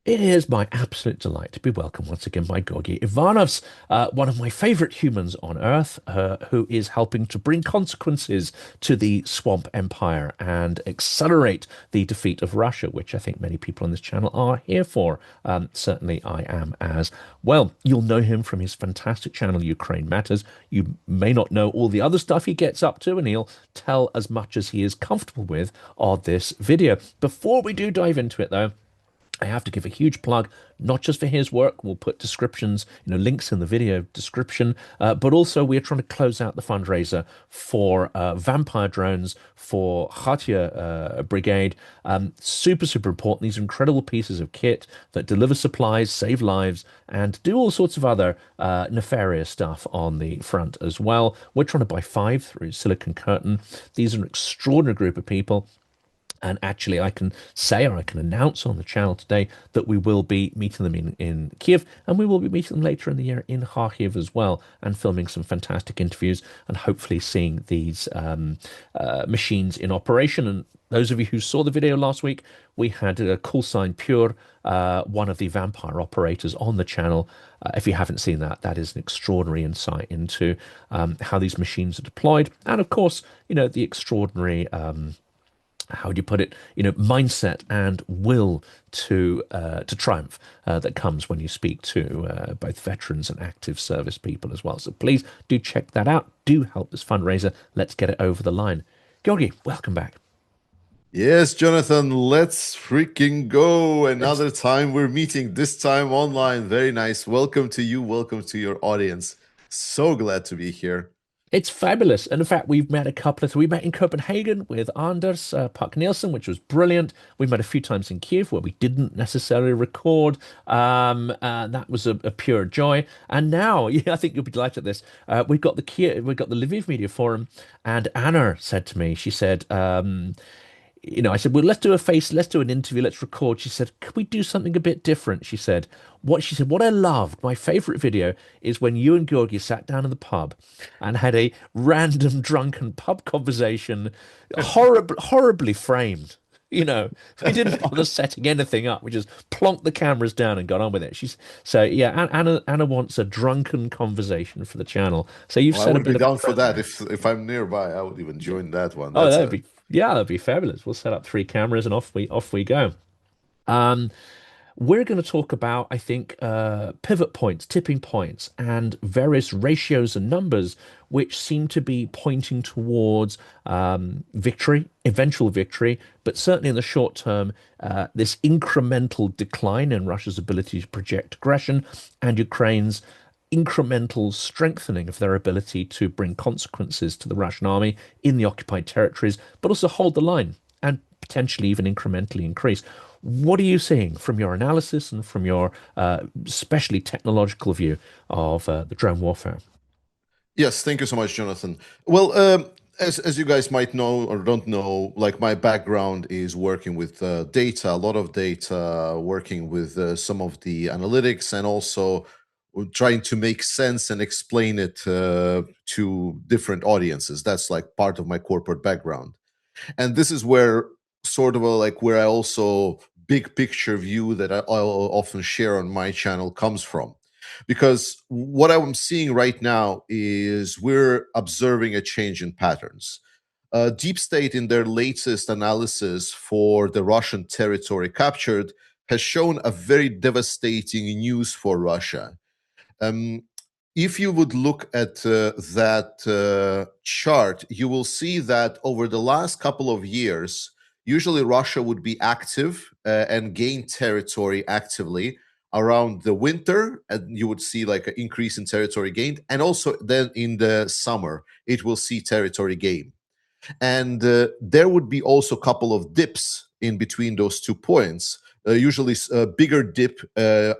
It is my absolute delight to be welcomed once again by Georgijs Ivanovs, one of my favorite humans on Earth, who is helping to bring consequences to the Swamp Empire and accelerate the defeat of Russia, which I think many people on this channel are here for. Certainly I am as well. You'll know him from his fantastic channel, Ukraine Matters. You may not know all the other stuff he gets up to, and he'll tell as much as he is comfortable with on this video. Before we do dive into it, though, I have to give a huge plug, not just for his work. We'll put descriptions, links in the video description, but also we're trying to close out the fundraiser for vampire drones for Khartiia Brigade. Super, super important. These are incredible pieces of kit that deliver supplies, save lives, and do all sorts of other nefarious stuff on the front as well. We're trying to buy 5 through Silicon Curtain. These are an extraordinary group of people. And actually, I can say, or I can announce on the channel today, that we will be meeting them in Kiev, and we will be meeting them later in the year in Kharkiv as well, and filming some fantastic interviews, and hopefully seeing these machines in operation. And those of you who saw the video last week, we had a call sign Pure, one of the vampire operators on the channel. If you haven't seen that, that is an extraordinary insight into how these machines are deployed, and of course, the extraordinary how do you put it, mindset and will to triumph that comes when you speak to both veterans and active service people as well. So please do check that out. Do help this fundraiser. Let's get it over the line. Georgi, welcome back. Yes, Jonathan, let's freaking go. Another time we're meeting, this time online. Very nice. Welcome to you. Welcome to your audience. So glad to be here. It's fabulous. And in fact, we've met a couple of, we met in Copenhagen with Anders Puck Nielsen, which was brilliant. We met a few times in Kiev where we didn't necessarily record. That was a pure joy. And now, yeah, I think you'll be delighted at this. We've got the Lviv Media Forum, and Anna said to me, she said, I said, well, let's do an interview, let's record. She said, could we do something a bit different? What I loved, my favorite video is when you and Georgi sat down in the pub and had a random drunken pub conversation, horribly framed. We didn't bother setting anything up. We just plonked the cameras down and got on with it. Yeah, Anna wants a drunken conversation for the channel. So you've Well, I set a would be bit of a down for trend that. there. If I'm nearby, I would even join that one. Oh, That's a that'd be fabulous. We'll set up 3 cameras and off we go. Um, we're going to talk about, I think, pivot points, tipping points, and various ratios and numbers which seem to be pointing towards victory, eventual victory, but certainly in the short term, this incremental decline in Russia's ability to project aggression and Ukraine's incremental strengthening of their ability to bring consequences to the Russian army in the occupied territories, but also hold the line and potentially even incrementally increase. What are you seeing from your analysis and from your especially technological view of the drone warfare? Yes, thank you so much, Jonathan. Well, as you guys might know or don't know, like my background is working with data, a lot of data, working with some of the analytics, and also trying to make sense and explain it to different audiences. That's like part of my corporate background, and this is where sort of where I also big picture view that I'll often share on my channel comes from, because what I'm seeing right now is we're observing a change in patterns. Deep State, in their latest analysis for the Russian territory captured, has shown a very devastating news for Russia. Um, if you would look at that chart, you will see that over the last couple of years, usually Russia would be active and gain territory actively around the winter, and you would see like an increase in territory gained, and also then in the summer it will see territory gain, and there would be also a couple of dips in between those 2 points, usually a bigger dip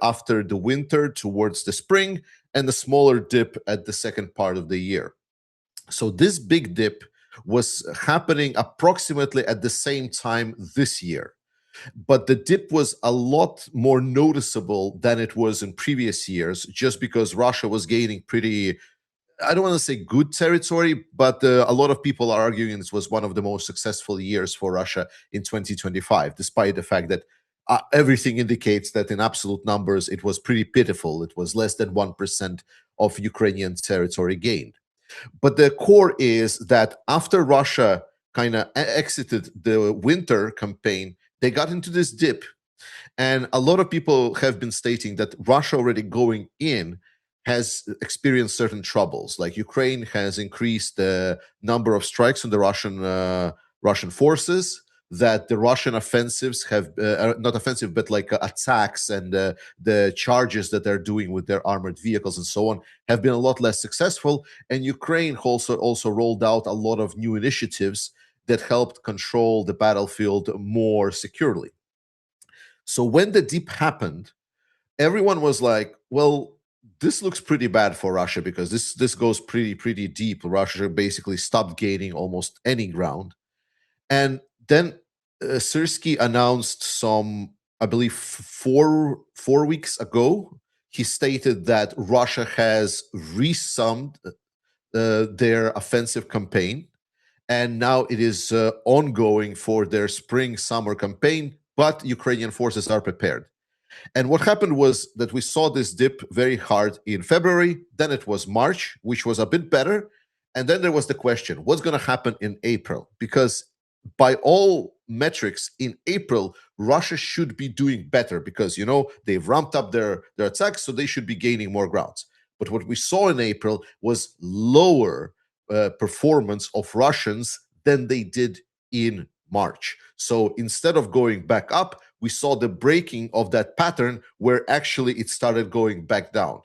after the winter towards the spring, and a smaller dip at the second part of the year. So this big dip was happening approximately at the same time this year, but the dip was a lot more noticeable than it was in previous years, just because Russia was gaining pretty, I don't want to say good territory, but a lot of people are arguing this was one of the most successful years for Russia in 2025, despite the fact that everything indicates that in absolute numbers, it was pretty pitiful. It was less than 1% of Ukrainian territory gained. But the core is that after Russia kind of exited the winter campaign, they got into this dip. And a lot of people have been stating that Russia already going in has experienced certain troubles. Like Ukraine has increased the number of strikes on the Russian forces, that the Russian offensives have not offensive, but like attacks and the charges that they're doing with their armored vehicles and so on have been a lot less successful. And Ukraine also rolled out a lot of new initiatives that helped control the battlefield more securely. So when the dip happened, everyone was like, well, this looks pretty bad for Russia, because this goes pretty deep. Russia basically stopped gaining almost any ground. And then Syrskyi announced some, I believe, four weeks ago, he stated that Russia has resummed their offensive campaign, and now it is ongoing for their spring-summer campaign, but Ukrainian forces are prepared. And what happened was that we saw this dip very hard in February, then it was March, which was a bit better, and then there was the question, what's going to happen in April? Because by all metrics, in April, Russia should be doing better, because, you know, they've ramped up their attacks, so they should be gaining more grounds. But what we saw in April was lower performance of Russians than they did in March. So instead of going back up, we saw the breaking of that pattern where actually it started going back down.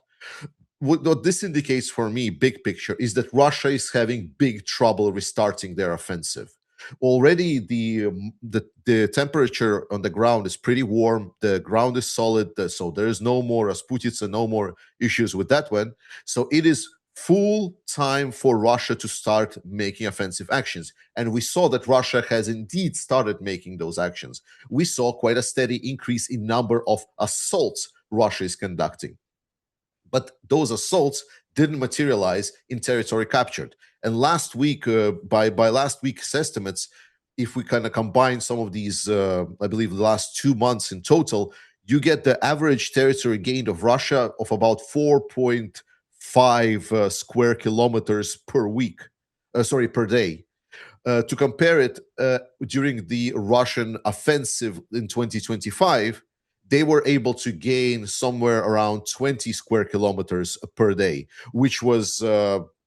What this indicates for me, big picture, is that Russia is having big trouble restarting their offensive. Already the temperature on the ground is pretty warm. The ground is solid, so there is no more Rasputitsa, no more issues with that one. So it is full time for Russia to start making offensive actions. And we saw that Russia has indeed started making those actions. We saw quite a steady increase in number of assaults Russia is conducting. But those assaults didn't materialize in territory captured. And last week, by last week's estimates, if we kind of combine some of these, I believe the last 2 months in total, you get the average territory gained of Russia of about 4.5 square kilometers per week, per day. To compare it, during the Russian offensive in 2025, they were able to gain somewhere around 20 square kilometers per day, which was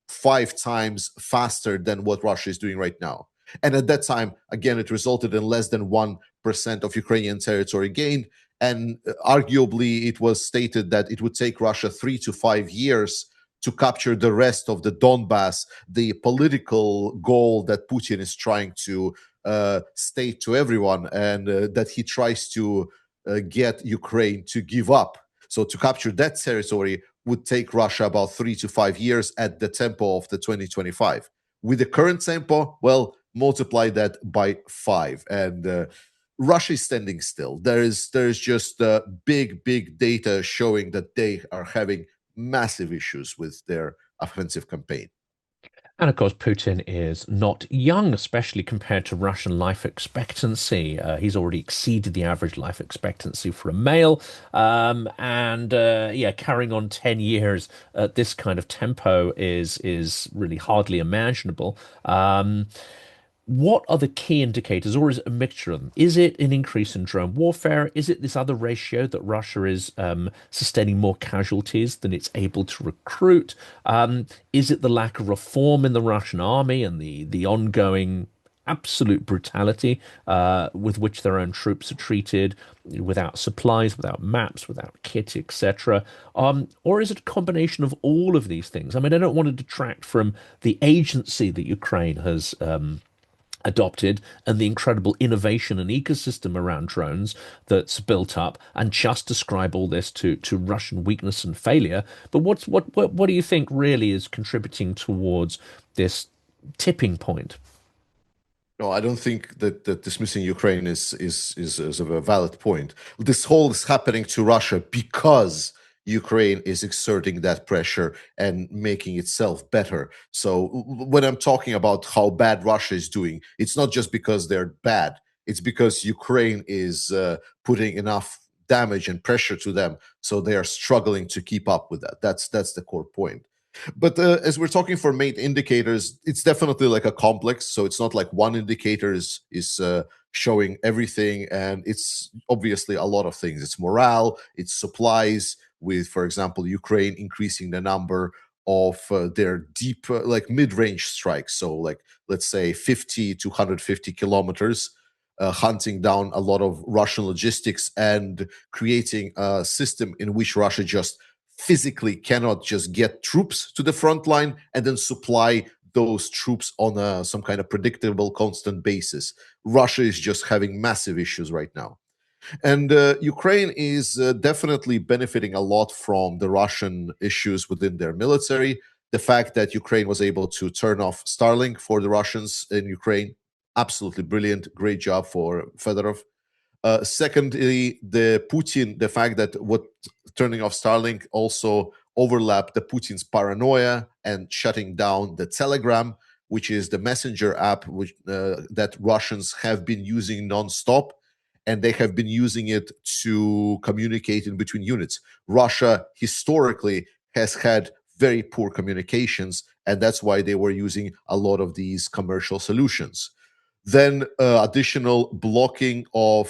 5 times faster than what Russia is doing right now. And at that time, again, it resulted in less than 1% of Ukrainian territory gained. And arguably, it was stated that it would take Russia 3 to 5 years to capture the rest of the Donbass, the political goal that Putin is trying to state to everyone, and that he tries to get Ukraine to give up. So to capture that territory would take Russia about 3 to 5 years at the tempo of the 2025. With the current tempo, well, multiply that by 5, and Russia is standing still. There is just big data showing that they are having massive issues with their offensive campaign. And of course, Putin is not young, especially compared to Russian life expectancy. He's already exceeded the average life expectancy for a male. Yeah, carrying on 10 years at this kind of tempo is really hardly imaginable. What are the key indicators, or is it a mixture of them? Is it an increase in drone warfare? Is it this other ratio that Russia is sustaining more casualties than it's able to recruit? Is it the lack of reform in the Russian army and the ongoing absolute brutality with which their own troops are treated, without supplies, without maps, without kit, etc.? Or is it a combination of all of these things? I mean, I don't want to detract from the agency that Ukraine has adopted and the incredible innovation and ecosystem around drones that's built up, and just describe all this to Russian weakness and failure. But what do you think really is contributing towards this tipping point? No, I don't think that dismissing Ukraine is a valid point. This whole is happening to Russia because Ukraine is exerting that pressure and making itself better. So when I'm talking about how bad Russia is doing, it's not just because they're bad. It's because Ukraine is putting enough damage and pressure to them, so they are struggling to keep up with that. That's the core point. But as we're talking for main indicators, it's definitely like a complex. So it's not like one indicator is showing everything, and it's obviously a lot of things. It's morale, it's supplies. With, for example, Ukraine increasing the number of their deep, like mid-range strikes. So, like let's say 50 to 150 kilometers, hunting down a lot of Russian logistics and creating a system in which Russia just physically cannot just get troops to the front line and then supply those troops on some kind of predictable, constant basis. Russia is just having massive issues right now. And Ukraine is definitely benefiting a lot from the Russian issues within their military. The fact that Ukraine was able to turn off Starlink for the Russians in Ukraine, absolutely brilliant. Great job for Fedorov. Secondly, the fact that what turning off Starlink also overlapped the Putin's paranoia and shutting down the Telegram, which is the messenger app that Russians have been using nonstop, and they have been using it to communicate in between units. Russia historically has had very poor communications, and that's why they were using a lot of these commercial solutions. Then additional blocking of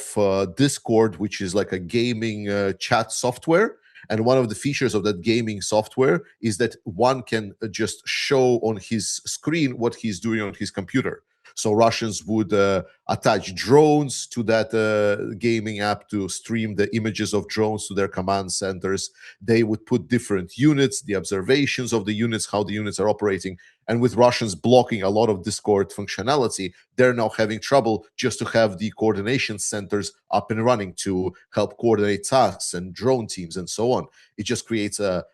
Discord, which is like a gaming chat software. And one of the features of that gaming software is that one can just show on his screen what he's doing on his computer. So Russians would attach drones to that gaming app to stream the images of drones to their command centers. They would put different units, the observations of the units, how the units are operating. And with Russians blocking a lot of Discord functionality, they're now having trouble just to have the coordination centers up and running to help coordinate tasks and drone teams and so on. It just creates a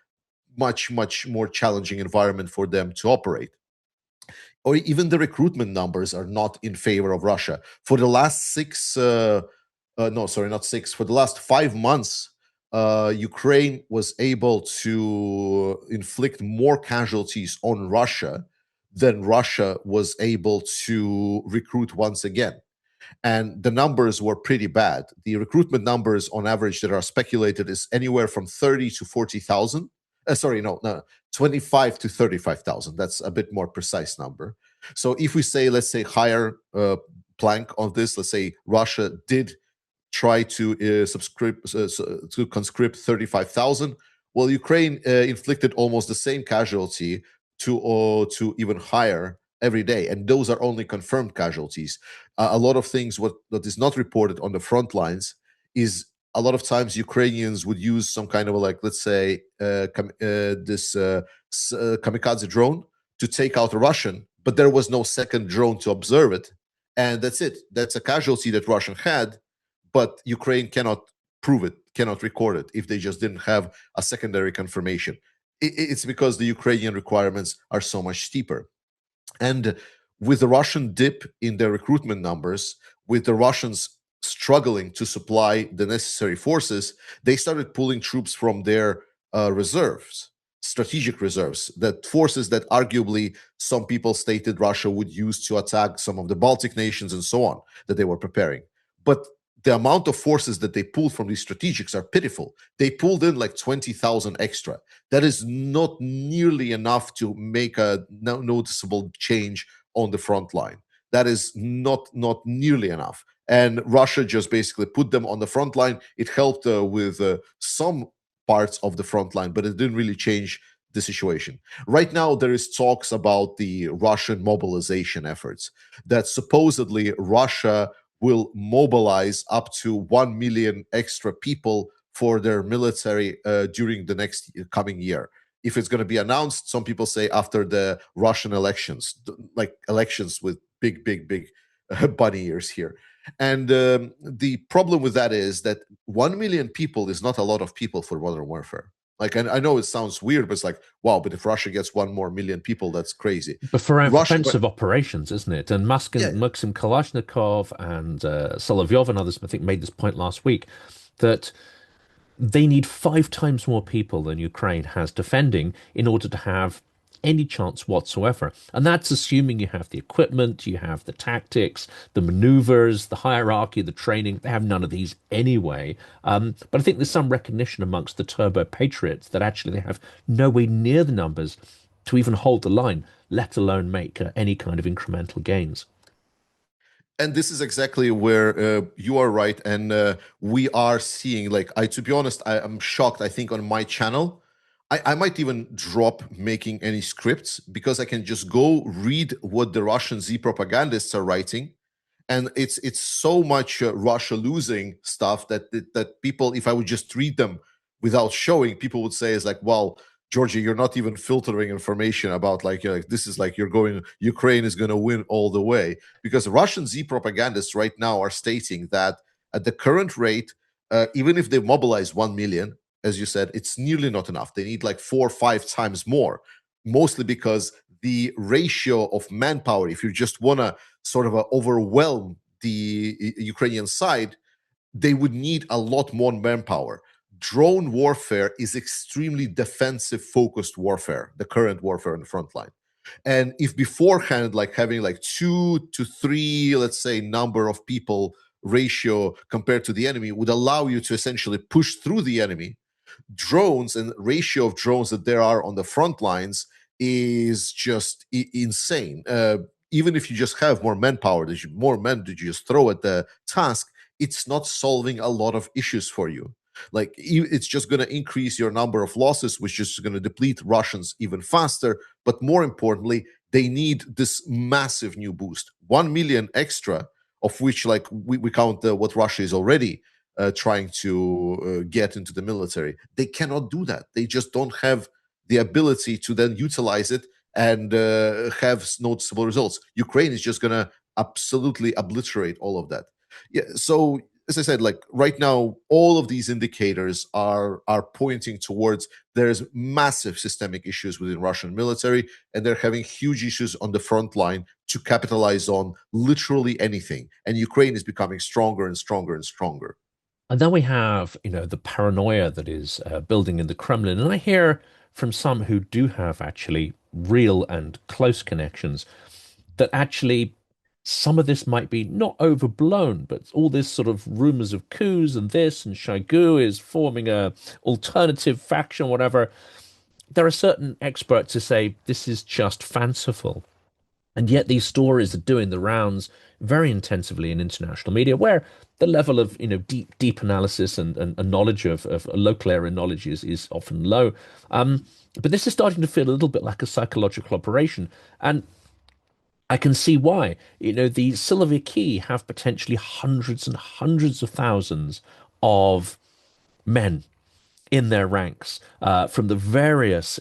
much, much more challenging environment for them to operate. Or even the recruitment numbers are not in favor of Russia. For the last for the last 5 months, Ukraine was able to inflict more casualties on Russia than Russia was able to recruit once again. And the numbers were pretty bad. The recruitment numbers on average that are speculated is anywhere from 30 to 40,000. Sorry, no, 25 to 35,000. That's a bit more precise number. So if we say, let's say, higher plank of this, let's say Russia did try to conscript 35,000. Well, Ukraine inflicted almost the same casualty to even higher every day, and those are only confirmed casualties. A lot of things that is not reported on the front lines is a lot of times Ukrainians would use some kind of like, let's say, this kamikaze drone to take out a Russian, but there was no second drone to observe it, and that's it. That's a casualty that Russia had, but Ukraine cannot prove it, cannot record it if they just didn't have a secondary confirmation. It's because the Ukrainian requirements are so much steeper. And with the Russian dip in their recruitment numbers, with the Russians struggling to supply the necessary forces, they started pulling troops from their reserves, strategic reserves, that forces that arguably some people stated Russia would use to attack some of the Baltic nations and so on, that they were preparing. But the amount of forces that they pulled from these strategics are pitiful. They pulled in like 20,000 extra. That is not nearly enough to make a noticeable change on the front line. That is not nearly enough. And Russia just basically put them on the front line. It helped with some parts of the front line, but it didn't really change the situation. Right now, there is talks about the Russian mobilization efforts, that supposedly Russia will mobilize up to 1 million extra people for their military during the next coming year. If it's going to be announced, some people say after the Russian elections, like elections with big bunny ears here. And the problem with that is that 1 million people is not a lot of people for modern warfare. Like, I know it sounds weird, but it's like, wow, but if Russia gets 1 more million people, that's crazy. But for Russia, offensive operations, isn't it? And yeah, Maxim Kalashnikov and Solovyov and others, I think, made this point last week that they need 5 times more people than Ukraine has defending in order to have any chance whatsoever. And that's assuming you have the equipment, you have the tactics, the maneuvers, the hierarchy, the training. They have none of these anyway. But I think there's some recognition amongst the turbo patriots that actually they have nowhere near the numbers to even hold the line, let alone make any kind of incremental gains. And this is exactly where you are right, and we are seeing, like, to be honest, I am shocked. I think on my channel, I might even drop making any scripts because I can just go read what the Russian Z propagandists are writing, and it's so much Russia losing stuff that people, if I would just read them without showing, people would say is like, well, Georgia, you're not even filtering information about, like, like this is like you're going, Ukraine is going to win all the way, because Russian Z propagandists right now are stating that at the current rate, even if they mobilize 1 million, as you said, it's nearly not enough. They need like 4 or 5 times more, mostly because the ratio of manpower, if you just want to sort of overwhelm the Ukrainian side, they would need a lot more manpower. Drone warfare is extremely defensive focused warfare, the current warfare on the front line. And if beforehand, like having like 2 to 3, let's say, number of people ratio compared to the enemy would allow you to essentially push through the enemy, drones and ratio of drones that there are on the front lines is just insane. Even if you just have more manpower, more men that you just throw at the task, it's not solving a lot of issues for you. Like, it's just going to increase your number of losses, which is going to deplete Russians even faster. But more importantly, they need this massive new boost, 1 million extra, of which, like, we count what Russia is already trying to get into the military. They cannot do that. They just don't have the ability to then utilize it and have noticeable results. Ukraine is just going to absolutely obliterate all of that. Yeah. So, as I said, like right now, all of these indicators are pointing towards there's massive systemic issues within Russian military, and they're having huge issues on the front line to capitalize on literally anything. And Ukraine is becoming stronger and stronger and stronger. And then we have, the paranoia that is building in the Kremlin. And I hear from some who do have actually real and close connections that actually some of this might be not overblown, but all this sort of rumors of coups and this, and Shoigu is forming a alternative faction, whatever. There are certain experts who say this is just fanciful. And yet these stories are doing the rounds very intensively in international media, where the level of deep analysis and knowledge of local area knowledge is often low. But this is starting to feel a little bit like a psychological operation. And I can see why. The Siloviki have potentially hundreds and hundreds of thousands of men in their ranks from the various,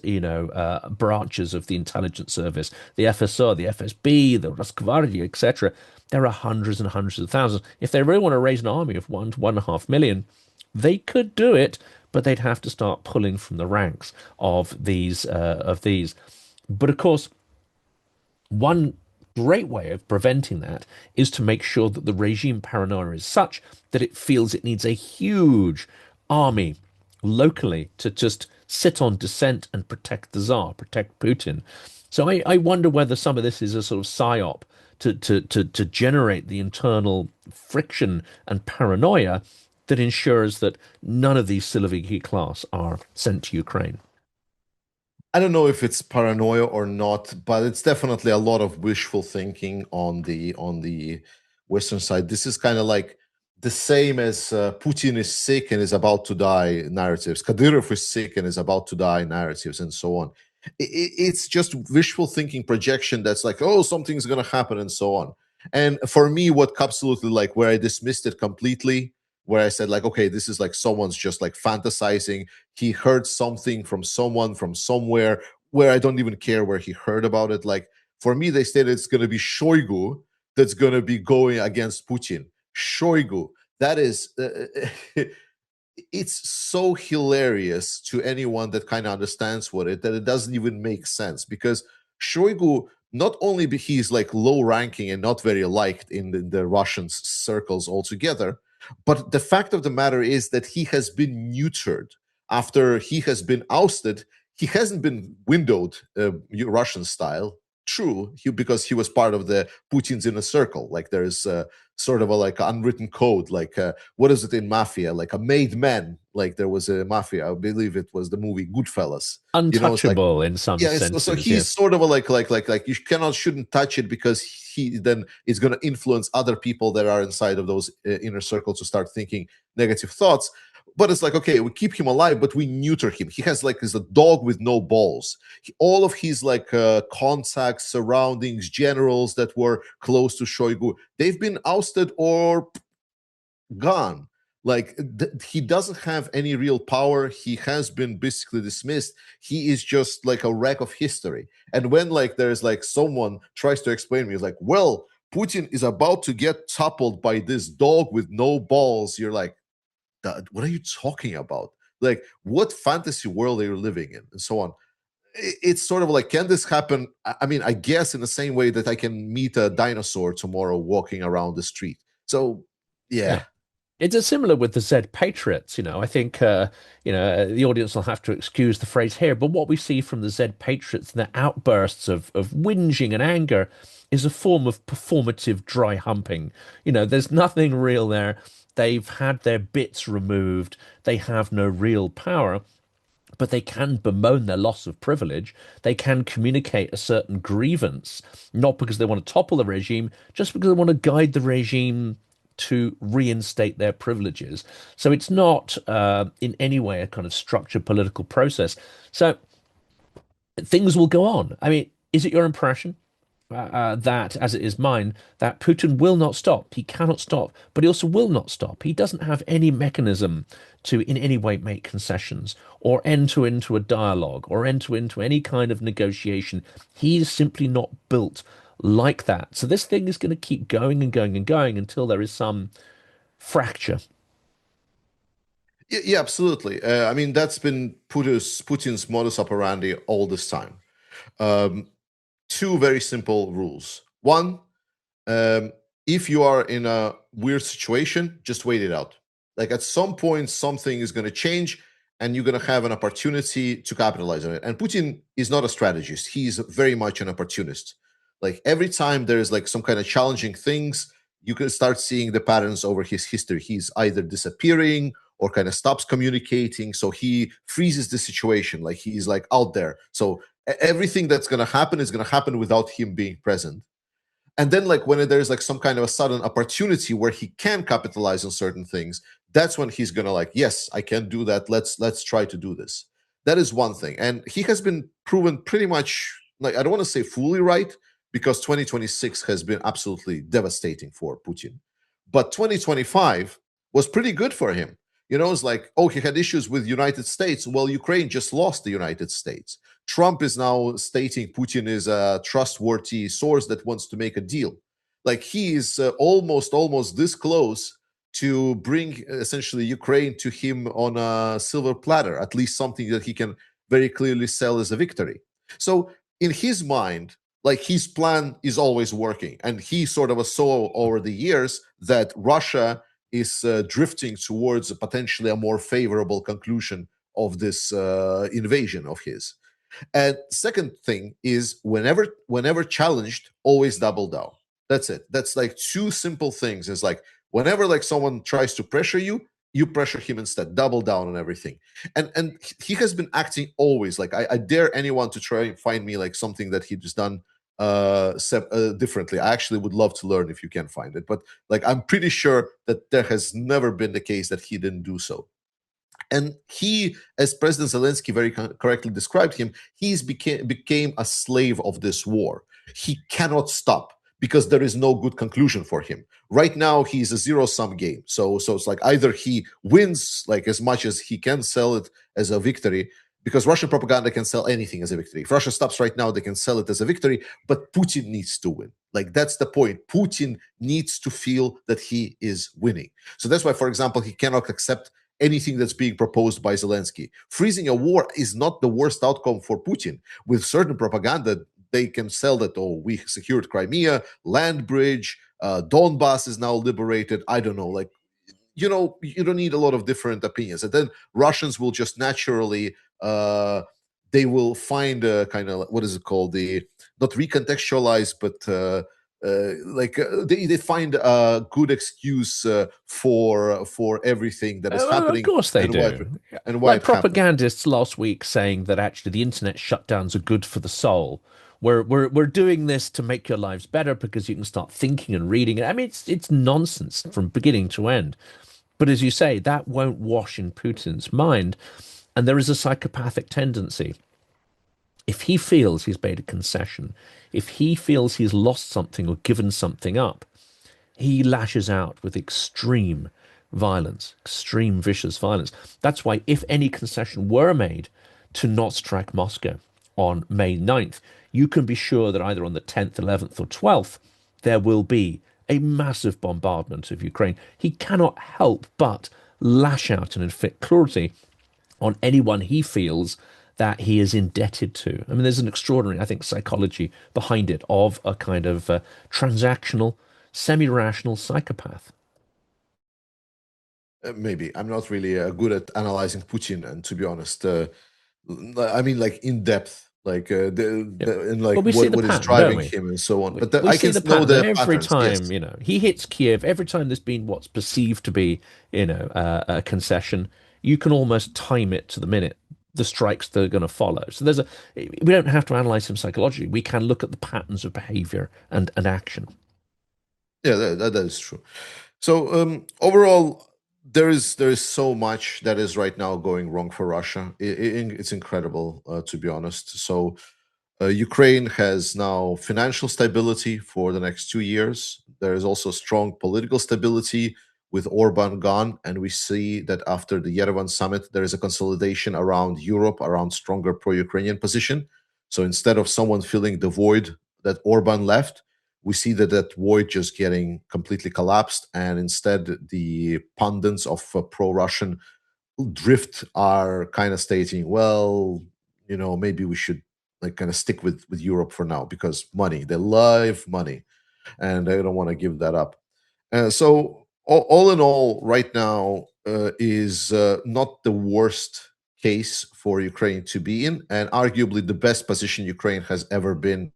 branches of the intelligence service, the FSO, the FSB, the Rosgvardia, etc. There are hundreds and hundreds of thousands. If they really want to raise an army of 1 to 1.5 million, they could do it, but they'd have to start pulling from the ranks of these. But of course, one great way of preventing that is to make sure that the regime paranoia is such that it feels it needs a huge army locally to just sit on dissent and protect the Tsar, protect Putin. So I wonder whether some of this is a sort of psyop to generate the internal friction and paranoia that ensures that none of these Siloviki class are sent to Ukraine. I don't know if it's paranoia or not, but it's definitely a lot of wishful thinking on the Western side. This is kind of like the same as Putin is sick and is about to die narratives. Kadyrov is sick and is about to die narratives, and so on. It's just wishful thinking projection that's like, oh, something's going to happen and so on. And for me, what absolutely, like, where I dismissed it completely, where I said like, okay, this is like someone's just like fantasizing. He heard something from someone from somewhere, where I don't even care where he heard about it. Like, for me, they said it's going to be Shoigu that's going to be going against Putin. Shoigu. That is, it's so hilarious to anyone that kind of understands what it, that it doesn't even make sense, because Shoigu, not only he's like low ranking and not very liked in the Russian circles altogether, but the fact of the matter is that he has been neutered after he has been ousted. he hasn't been windowed Russian style. True, because he was part of the Putin's inner circle. Like there's sort of a like unwritten code. Like what is it in mafia? Like a made man. Like there was a mafia. I believe it was the movie Goodfellas. It's like Untouchable in some yeah. So senses, he's yes. sort of a like you shouldn't touch it because he then is going to influence other people that are inside of those inner circles to start thinking negative thoughts. But it's like, okay, we keep him alive, but we neuter him. He has like, is a dog with no balls. All of his like contacts, surroundings, generals that were close to Shoigu, they've been ousted or gone. Like he doesn't have any real power. He has been basically dismissed. He is just like a wreck of history. And when like there's like someone tries to explain to me, it's like, well, Putin is about to get toppled by this dog with no balls. You're like, what are you talking about? Like, what fantasy world are you living in, and so on. It's sort of like, can this happen? I mean, I guess in the same way that I can meet a dinosaur tomorrow walking around the street. So yeah. It's a similar with the Z Patriots. I think the audience will have to excuse the phrase here, but what we see from the Z Patriots, their outbursts of whinging and anger, is a form of performative dry humping. There's nothing real there. They've had their bits removed. They have no real power, but they can bemoan their loss of privilege. They can communicate a certain grievance, not because they want to topple the regime, just because they want to guide the regime to reinstate their privileges. So it's not in any way a kind of structured political process. So things will go on. I mean, is it your impression that, as it is mine, that Putin will not stop? He cannot stop, but he also will not stop. He doesn't have any mechanism to in any way make concessions or enter into a dialogue or enter into any kind of negotiation. He's simply not built like that. So this thing is going to keep going and going and going until there is some fracture. Yeah, absolutely. I mean, that's been Putin's modus operandi all this time. Um, Two very simple rules. One, if you are in a weird situation, just wait it out. Like at some point, something is going to change and you're going to have an opportunity to capitalize on it. And Putin is not a strategist. He's very much an opportunist. Like every time there's like some kind of challenging things, you can start seeing the patterns over his history. He's either disappearing or kind of stops communicating. So he freezes the situation. Like he's like out there. So everything that's going to happen is going to happen without him being present. And then like when there's like some kind of a sudden opportunity where he can capitalize on certain things, that's when he's going to like, yes, I can do that. Let's try to do this. That is one thing. And he has been proven pretty much, like, I don't want to say fully right, because 2026 has been absolutely devastating for Putin. But 2025 was pretty good for him. It's like, oh, he had issues with United States. Well, Ukraine just lost the United States. Trump is now stating Putin is a trustworthy source that wants to make a deal. Like he is almost this close to bring essentially Ukraine to him on a silver platter, at least something that he can very clearly sell as a victory. So in his mind, like his plan is always working. And he sort of saw over the years that Russia is drifting towards potentially a more favorable conclusion of this invasion of his. And second thing is whenever challenged, always double down. That's it. That's like two simple things. It's like whenever like someone tries to pressure you, you pressure him instead. Double down on everything. And he has been acting always like I dare anyone to try and find me like something that he's done differently. I actually would love to learn if you can find it, but like I'm pretty sure that there has never been the case that he didn't do so. And he, as President Zelensky very correctly described him, he's became a slave of this war. He cannot stop because there is no good conclusion for him. Right now, he's a zero-sum game. So it's like either he wins like as much as he can sell it as a victory, because Russian propaganda can sell anything as a victory. If Russia stops right now, they can sell it as a victory, but Putin needs to win. Like that's the point. Putin needs to feel that he is winning. So that's why, for example, he cannot accept anything that's being proposed by Zelensky. Freezing a war is not the worst outcome for Putin. With certain propaganda, they can sell that, oh, we secured Crimea, land bridge, Donbass is now liberated. I don't know, like, you don't need a lot of different opinions. And then Russians will just naturally they will find a kind of, what is it called, the not recontextualize, but they find a good excuse for everything that is Of happening course they and why it, do. Yeah. and why Like it happened. propagandists last week saying that actually the internet shutdowns are good for the soul. We're doing this to make your lives better because you can start thinking and reading. I mean, it's nonsense from beginning to end. But as you say, that won't wash in Putin's mind, and there is a psychopathic tendency. If he feels he's made a concession, if he feels he's lost something or given something up, he lashes out with extreme violence, extreme vicious violence. That's why if any concession were made to not strike Moscow on May 9th, you can be sure that either on the 10th, 11th, or 12th, there will be a massive bombardment of Ukraine. He cannot help but lash out and inflict cruelty on anyone he feels that he is indebted to. I mean, there's an extraordinary, I think, psychology behind it of a kind of transactional, semi-rational psychopath. Maybe I'm not really good at analyzing Putin, and to be honest, I mean, like in depth, like Yep. and like But we see the what is pattern, don't driving we? him and so on. We, But we I see can the know pattern that the every patterns. time, Yes. you know, he hits Kiev, every time there's been what's perceived to be, a concession, you can almost time it to the minute the strikes that are going to follow. So we don't have to analyze him psychologically. We can look at the patterns of behavior and action. Yeah, that is true. So overall, there is so much that is right now going wrong for Russia. It's incredible, to be honest. So Ukraine has now financial stability for the next 2 years. There is also strong political stability with Orban gone, and we see that after the Yerevan summit, there is a consolidation around Europe, around stronger pro-Ukrainian position. So instead of someone filling the void that Orban left, we see that that void just getting completely collapsed, and instead the pundits of pro-Russian drift are kind of stating, well, maybe we should like kind of stick with Europe for now because money, they love money, and they don't want to give that up. So all in all, right now is not the worst case for Ukraine to be in, and arguably the best position Ukraine has ever been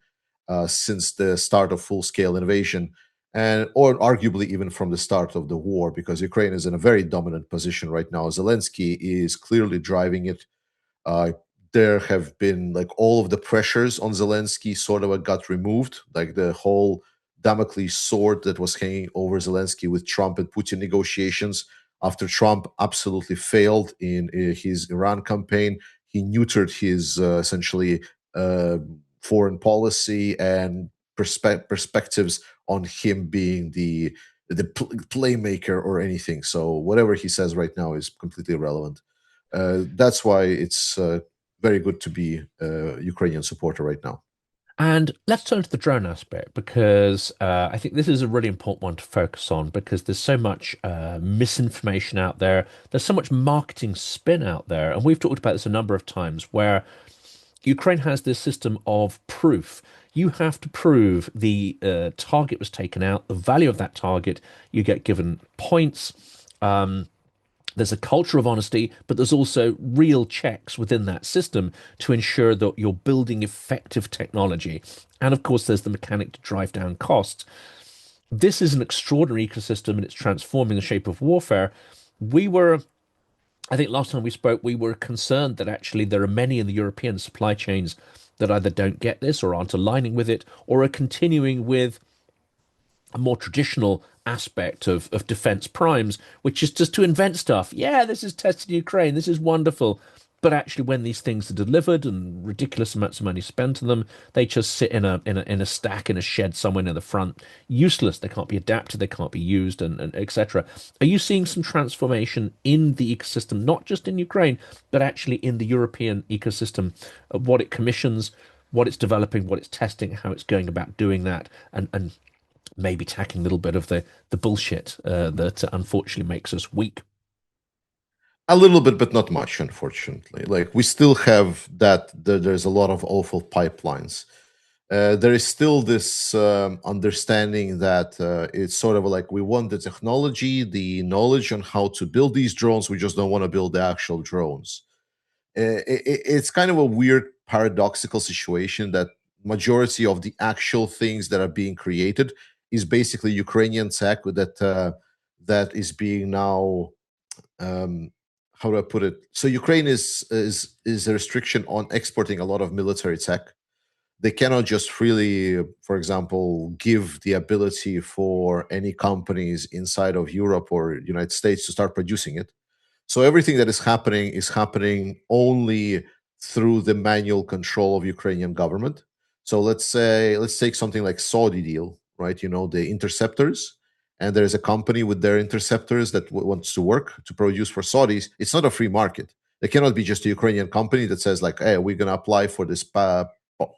since the start of full-scale invasion, and or arguably even from the start of the war, because Ukraine is in a very dominant position right now. Zelensky is clearly driving it. Uh, there have been like all of the pressures on Zelensky sort of got removed, like the whole Damocles sword that was hanging over Zelensky with Trump and Putin negotiations. After Trump absolutely failed in his Iran campaign, he neutered his essentially uh, foreign policy and perspectives on him being the playmaker or anything. So whatever he says right now is completely irrelevant. That's why it's very good to be a Ukrainian supporter right now. And let's turn to the drone aspect because I think this is a really important one to focus on because there's so much misinformation out there. There's so much marketing spin out there. And we've talked about this a number of times where Ukraine has this system of proof. You have to prove the target was taken out, the value of that target. You get given points. There's a culture of honesty, but there's also real checks within that system to ensure that you're building effective technology. And of course, there's the mechanic to drive down costs. This is an extraordinary ecosystem and it's transforming the shape of warfare. We were, I think last time we spoke, we were concerned that actually there are many in the European supply chains that either don't get this or aren't aligning with it or are continuing with a more traditional aspect of defense primes, which is just to invent stuff. Yeah, this is tested in Ukraine. This is wonderful. But actually, when these things are delivered and ridiculous amounts of money spent on them, they just sit in a stack in a shed somewhere near the front, useless. They can't be adapted. They can't be used, and etc. Are you seeing some transformation in the ecosystem, not just in Ukraine, but actually in the European ecosystem, of what it commissions, what it's developing, what it's testing, how it's going about doing that, and maybe tackling a little bit of the bullshit that unfortunately makes us weak. A little bit, but not much, unfortunately. Like we still have that. There's a lot of awful pipelines. There is still this understanding that it's sort of like we want the technology, the knowledge on how to build these drones. We just don't want to build the actual drones. It's kind of a weird paradoxical situation that majority of the actual things that are being created is basically Ukrainian tech that is being now, um, how do I put it? So Ukraine is a restriction on exporting a lot of military tech. They cannot just freely, for example, give the ability for any companies inside of Europe or United States to start producing it. So everything that is happening only through the manual control of Ukrainian government. So let's take something like Saudi deal, right? The interceptors, and there's a company with their interceptors that wants to work to produce for Saudis. It's not a free market. It cannot be just a Ukrainian company that says like, "Hey, we're going to apply for this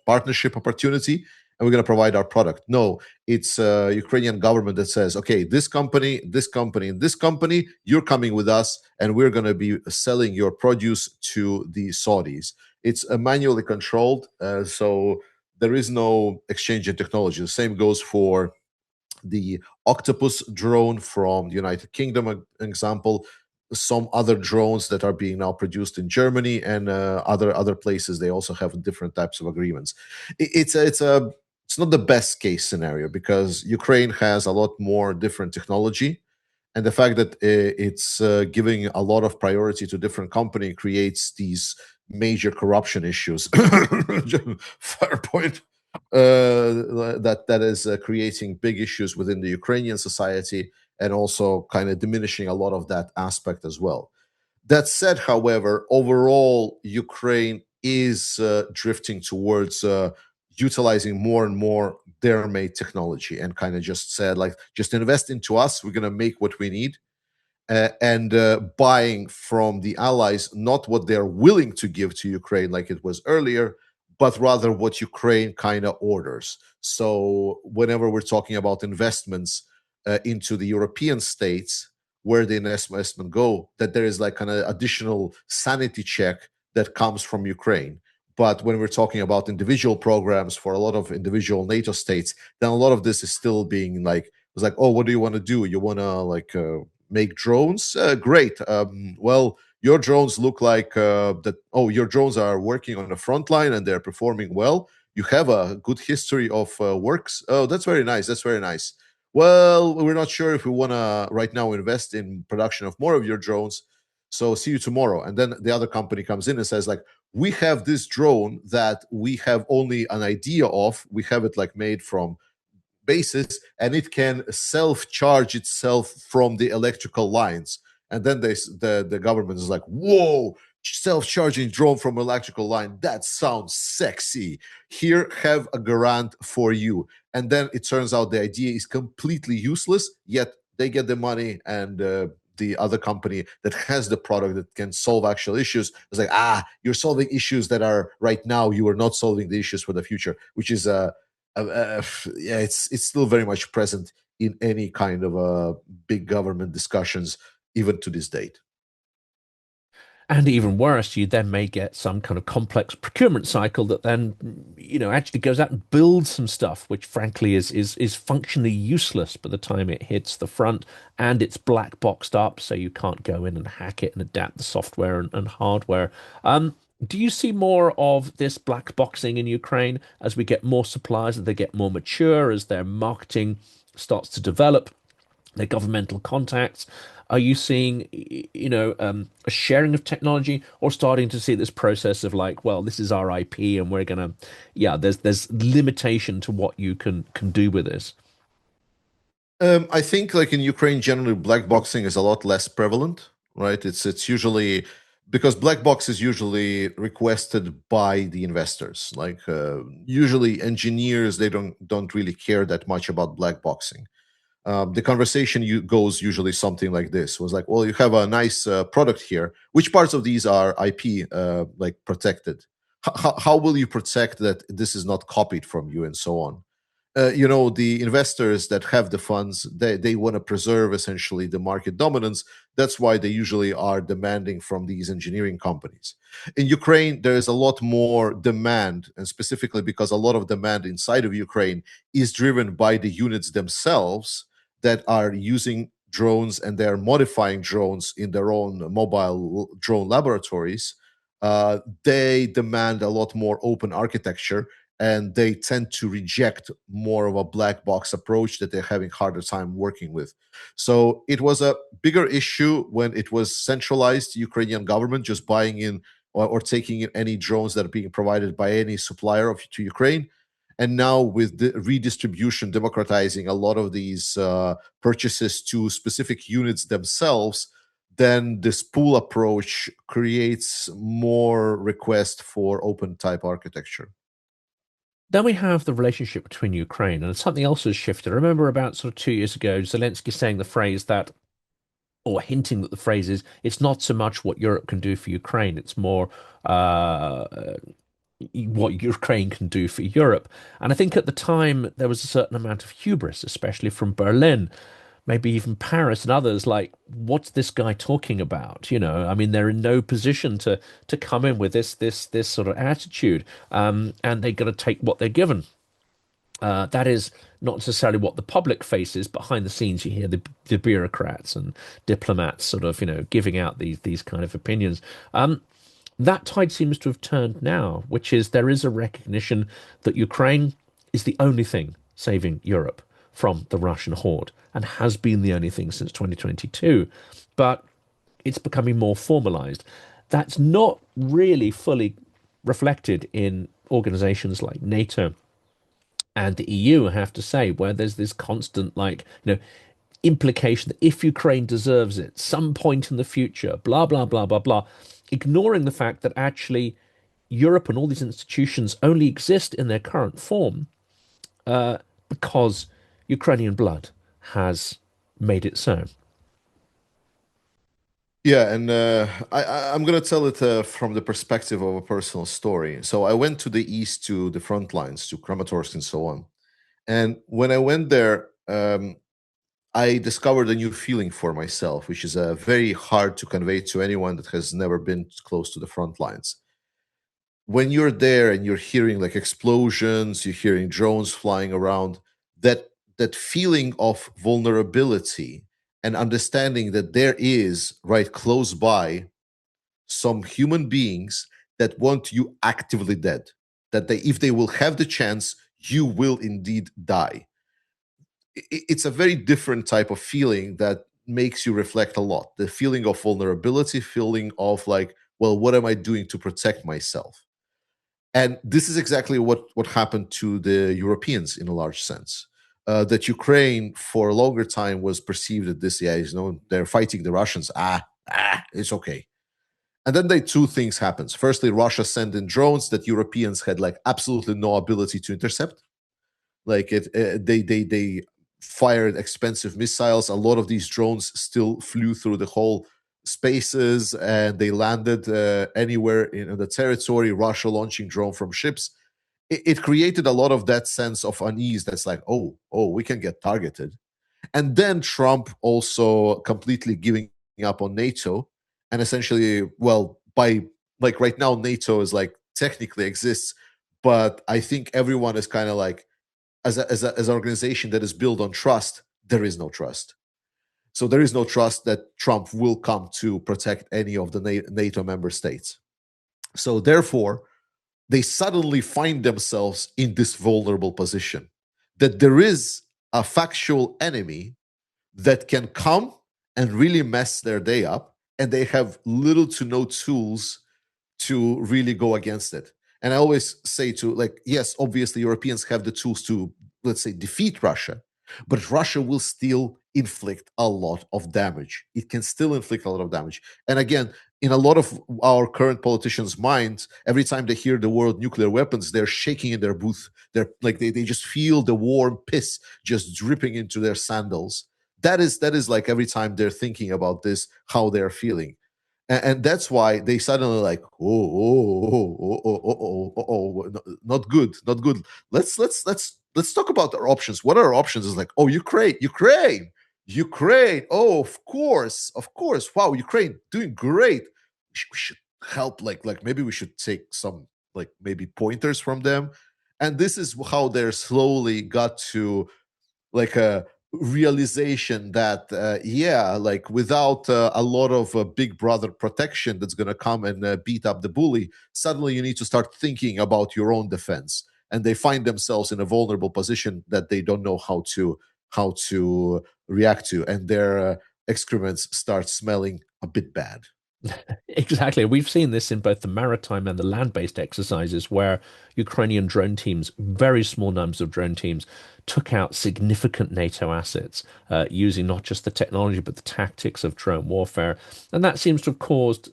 partnership opportunity and we're going to provide our product." No, it's a Ukrainian government that says, okay, this company, this company, and this company, you're coming with us, and we're going to be selling your produce to the Saudis. It's manually controlled, so there is no exchange in technology. The same goes for the Octopus drone from the United Kingdom, an example. Some other drones that are being now produced in Germany and other places. They also have different types of agreements. It's not the best case scenario because Ukraine has a lot more different technology, and the fact that it's giving a lot of priority to different company creates these major corruption issues. Fair point. That is creating big issues within the Ukrainian society and also kind of diminishing a lot of that aspect as well. That said, however, overall, Ukraine is drifting towards utilizing more and more their made technology and kind of just said, like, just invest into us. We're going to make what we need. And buying from the allies, not what they're willing to give to Ukraine like it was earlier, but rather what Ukraine kind of orders. So whenever we're talking about investments into the European states, where the investment go, that there is like an additional sanity check that comes from Ukraine. But when we're talking about individual programs for a lot of individual NATO states, then a lot of this is still being like, it's like, oh, what do you want to do? You want to like make drones? Great. Well, your drones look like that. Oh, your drones are working on the front line and they're performing well. You have a good history of works. Oh, that's very nice. That's very nice. Well, we're not sure if we want to right now invest in production of more of your drones. So see you tomorrow. And then the other company comes in and says, like, we have this drone that we have only an idea of. We have it like made from basis, and it can self-charge itself from the electrical lines. And then the government is like, whoa, self-charging drone from electrical line, that sounds sexy. Here, have a grant for you. And then it turns out the idea is completely useless, yet they get the money, and the other company that has the product that can solve actual issues is like, you're solving issues that are right now, you are not solving the issues for the future, which is yeah, it's still very much present in any kind of big government discussions, even to this date. And even worse, you then may get some kind of complex procurement cycle that then, actually goes out and builds some stuff, which frankly is functionally useless by the time it hits the front, and it's black boxed up, so you can't go in and hack it and adapt the software and hardware. Do you see more of this black boxing in Ukraine as we get more suppliers, as they get more mature, as their marketing starts to develop, their governmental contacts? Are you seeing, a sharing of technology, or starting to see this process of like, well, this is our IP and we're gonna, yeah, there's limitation to what you can do with this? I think like in Ukraine, generally black boxing is a lot less prevalent, right? It's usually because black box is usually requested by the investors. Like usually engineers, they don't really care that much about black boxing. The conversation goes usually something like this: was like, well, you have a nice product here. Which parts of these are IP like protected? How will you protect that this is not copied from you, and so on? The investors that have the funds, they want to preserve essentially the market dominance. That's why they usually are demanding from these engineering companies. In Ukraine, there is a lot more demand, and specifically because a lot of demand inside of Ukraine is driven by the units themselves that are using drones, and they're modifying drones in their own mobile drone laboratories. they demand a lot more open architecture, and they tend to reject more of a black box approach that they're having harder time working with. So it was a bigger issue when it was centralized Ukrainian government just buying in or taking in any drones that are being provided by any supplier to Ukraine. And now with the redistribution, democratizing a lot of these purchases to specific units themselves, then this pool approach creates more request for open type architecture. Then we have the relationship between Ukraine, and something else has shifted. I remember about sort of 2 years ago, Zelensky saying the phrase that, or hinting that the phrase is, it's not so much what Europe can do for Ukraine, it's more what Ukraine can do for Europe. And I think at the time there was a certain amount of hubris, especially from Berlin, maybe even Paris and others, like, what's this guy talking about? You know, I mean, they're in no position to come in with this sort of attitude, and they got to take what they're given. That is not necessarily what the public faces. Behind the scenes, you hear the bureaucrats and diplomats sort of, giving out these kind of opinions. That tide seems to have turned now, which is there is a recognition that Ukraine is the only thing saving Europe from the Russian horde and has been the only thing since 2022. But it's becoming more formalized. That's not really fully reflected in organizations like NATO and the EU, I have to say, where there's this constant, like, implication that if Ukraine deserves it, some point in the future, blah, blah, blah, blah, blah, ignoring the fact that actually Europe and all these institutions only exist in their current form because Ukrainian blood has made it so. Yeah, and I'm gonna tell it from the perspective of a personal story. So I went to the east, to the front lines, to Kramatorsk and so on. And when I went there, I discovered a new feeling for myself, which is very hard to convey to anyone that has never been close to the front lines. When you're there and you're hearing like explosions, you're hearing drones flying around, that feeling of vulnerability and understanding that there is right close by some human beings that want you actively dead, that they, if they will have the chance, you will indeed die. It's a very different type of feeling that makes you reflect a lot. The feeling of vulnerability, feeling of like, well, what am I doing to protect myself? And this is exactly what happened to the Europeans in a large sense. That Ukraine for a longer time was perceived that this, yeah, they're fighting the Russians. It's okay. And then two things happens. Firstly, Russia sent in drones that Europeans had like absolutely no ability to intercept. Like they fired expensive missiles. A lot of these drones still flew through the whole spaces, and they landed anywhere in the territory. Russia launching drone from ships. It created a lot of that sense of unease. That's like, oh, we can get targeted. And then Trump also completely giving up on NATO, and essentially, well, by like right now, NATO is like technically exists, but I think everyone is kind of like, as an organization that is built on trust, there is no trust. So there is no trust that Trump will come to protect any of the NATO member states. So therefore, they suddenly find themselves in this vulnerable position that there is a factual enemy that can come and really mess their day up, and they have little to no tools to really go against it. And I always say to, like, yes, obviously Europeans have the tools to, let's say, defeat Russia, but Russia will still inflict a lot of damage. It can still inflict a lot of damage. And again, in a lot of our current politicians' minds, every time they hear the word nuclear weapons, they're shaking in their booth. They're like they just feel the warm piss just dripping into their sandals. That is like every time they're thinking about this, how they're feeling. And that's why they suddenly like, not good, not good. Let's talk about our options. What are our options? Is like, oh, Ukraine. Oh, of course. Wow, Ukraine doing great. We should help. Like maybe we should take some like maybe pointers from them. And this is how they're slowly got to like realization that yeah, like without a lot of big brother protection that's going to come and beat up the bully, suddenly you need to start thinking about your own defense, and they find themselves in a vulnerable position that they don't know how to react to, and their excrements start smelling a bit bad. Exactly. We've seen this in both the maritime and the land-based exercises where Ukrainian drone teams, very small numbers of drone teams, took out significant NATO assets using not just the technology but the tactics of drone warfare. And that seems to have caused,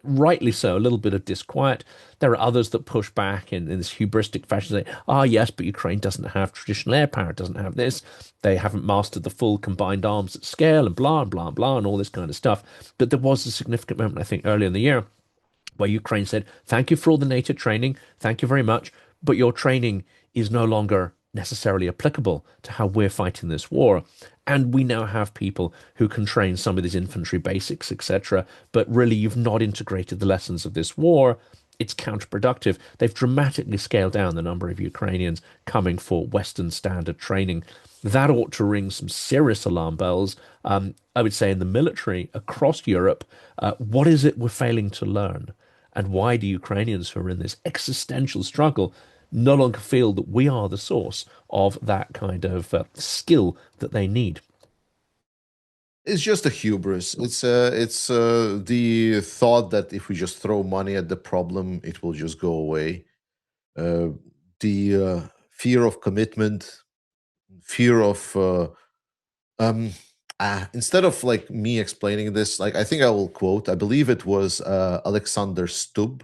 rightly so, a little bit of disquiet. There are others that push back in this hubristic fashion, say, ah, yes, but Ukraine doesn't have traditional air power, it doesn't have this. They haven't mastered the full combined arms at scale and blah, and blah, and blah, and all this kind of stuff. But there was a significant moment, I think, earlier in the year where Ukraine said, thank you for all the NATO training, thank you very much, but your training is no longer necessarily applicable to how we're fighting this war. And we now have people who can train some of these infantry basics, etc. But really, you've not integrated the lessons of this war. It's counterproductive. They've dramatically scaled down the number of Ukrainians coming for Western standard training. That ought to ring some serious alarm bells. I would say in the military across Europe, what is it we're failing to learn? And why do Ukrainians who are in this existential struggle no longer feel that we are the source of that kind of skill that they need? It's just a hubris. It's the thought that if we just throw money at the problem, it will just go away. Uh, the fear of commitment, fear of um, instead of like me explaining this, like I think I will quote. I believe it was Alexander Stubb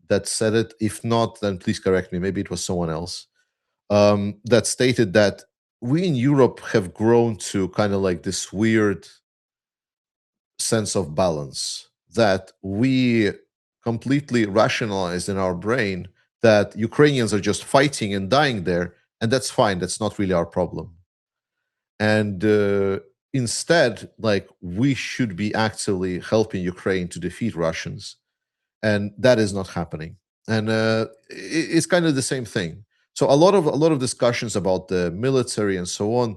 that said it. If not, then please correct me. Maybe it was someone else that stated that we in Europe have grown to kind of like this weird sense of balance that we completely rationalized in our brain that Ukrainians are just fighting and dying there, and that's fine. That's not really our problem. And instead, like we should be actively helping Ukraine to defeat Russians, and that is not happening. And it's kind of the same thing. So a lot of discussions about the military and so on,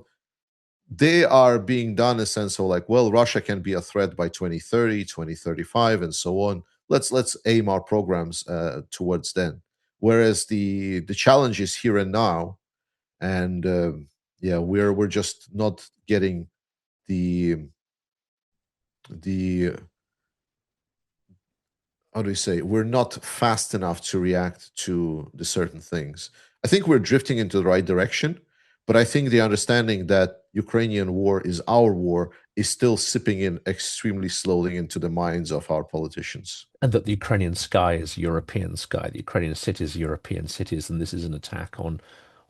they are being done in a sense of like, well, Russia can be a threat by 2030, 2035, and so on. Let's aim our programs towards then. Whereas the challenge is here and now, and yeah, we're just not getting the the how do you say, we're not fast enough to react to the certain things. I think we're drifting into the right direction, but I think the understanding that Ukrainian war is our war is still sipping in extremely slowly into the minds of our politicians. And that the Ukrainian sky is European sky, the Ukrainian cities are European cities, and this is an attack on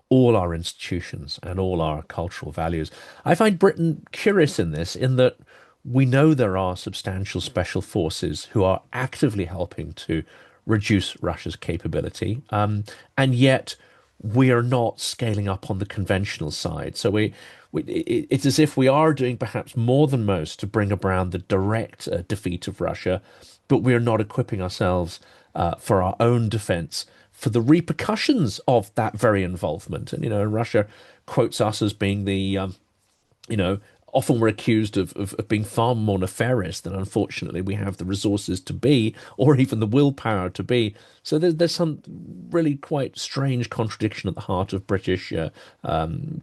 all our institutions and all our cultural values. I find Britain curious in this, in that we know there are substantial special forces who are actively helping to reduce Russia's capability, and yet we are not scaling up on the conventional side. So it's as if we are doing perhaps more than most to bring about the direct defeat of Russia, but we are not equipping ourselves for our own defense, for the repercussions of that very involvement. And, Russia quotes us as being you know, often we're accused of being far more nefarious than unfortunately we have the resources to be, or even the willpower to be. So there's some really quite strange contradiction at the heart of British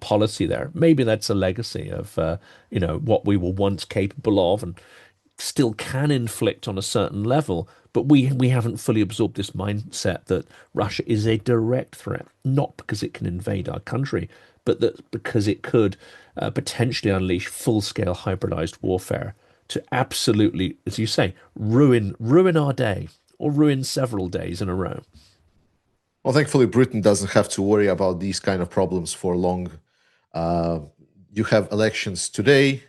policy there. Maybe that's a legacy of, what we were once capable of and still can inflict on a certain level, but we haven't fully absorbed this mindset that Russia is a direct threat, not because it can invade our country, but that because it could potentially unleash full-scale hybridized warfare to absolutely, as you say, ruin our day or ruin several days in a row. Well, thankfully, Britain doesn't have to worry about these kind of problems for long. Uh, you have elections today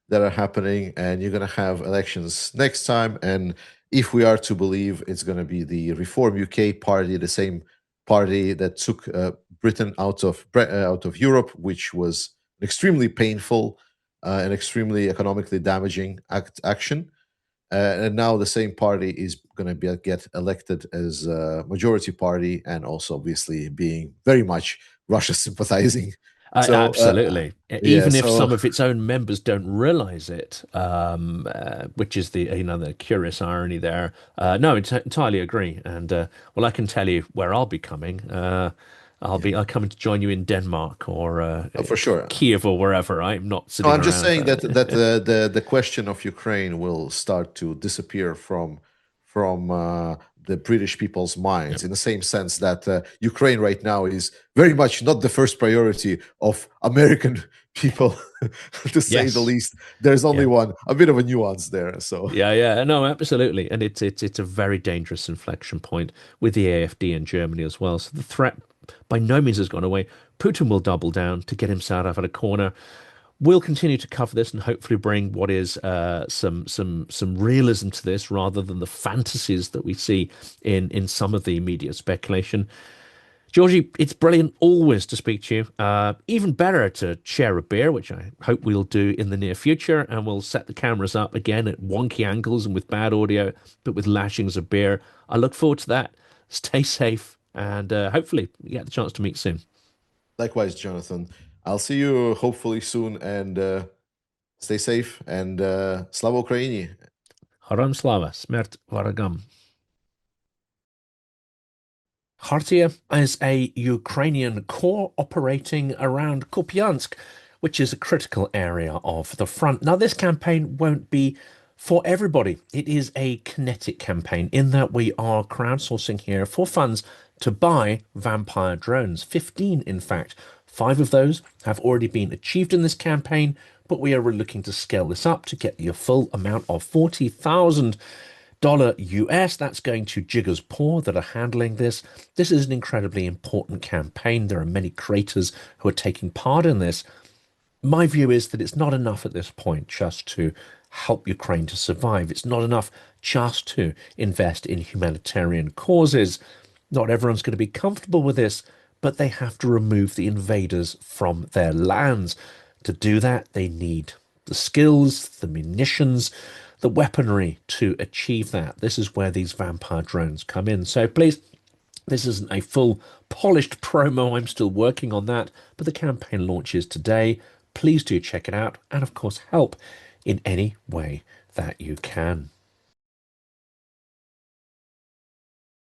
that are happening, and you're going to have elections next time. And if we are to believe, it's going to be the Reform UK party, the same party that took Britain out of Europe, which was extremely painful and extremely economically damaging action. And now the same party is going to get elected as a majority party, and also obviously being very much Russia sympathizing. So Absolutely. yeah, Even if so some of its own members don't realize it, which is the the curious irony there. No, entirely agree. And well, I can tell you where I'll be coming. I'll coming to join you in Denmark or for sure. Kiev or wherever. I'm not No, sitting I'm just around. saying that the question of Ukraine will start to disappear from the British people's Yeah. minds, in the same sense that Ukraine right now is very much not the first priority of American people, to say the Yes. least. There's only Yeah. one, a bit of a nuance there. So Yeah, yeah, no, absolutely, and it's a very dangerous inflection point with the AFD in Germany as well. So the threat by no means has gone away. Putin will double down to get himself out of a corner. We'll continue to cover this and hopefully bring what is some realism to this rather than the fantasies that we see in some of the media speculation. Georgie, it's brilliant always to speak to you. Even better to share a beer, which I hope we'll do in the near future. And we'll set the cameras up again at wonky angles and with bad audio, but with lashings of beer. I look forward to that. Stay safe and hopefully you get the chance to meet soon. likewise, Jonathan, I'll see you hopefully soon, and stay safe, and Slava Ukraini. Haram slava, smert varagam. Khartiia is a Ukrainian corps operating around Kupiansk, which is a critical area of the front. Now, this campaign won't be for everybody. It is a kinetic campaign in that we are crowdsourcing here for funds to buy vampire drones, 15 in fact. Five of those have already been achieved in this campaign, but we are looking to scale this up to get the full amount of 40,000 dollar US. That's going to Dzyga's Paw that are handling this. This is an incredibly important campaign. There are many creators who are taking part in this. My view is that it's not enough at this point just to help Ukraine to survive. It's not enough just to invest in humanitarian causes. Not everyone's going to be comfortable with this, but they have to remove the invaders from their lands. To do that, they need the skills, the munitions, the weaponry to achieve that. This is where these vampire drones come in. So please, this isn't a full polished promo. I'm still working on that, but the campaign launches today. Please do check it out and, of course, help in any way that you can.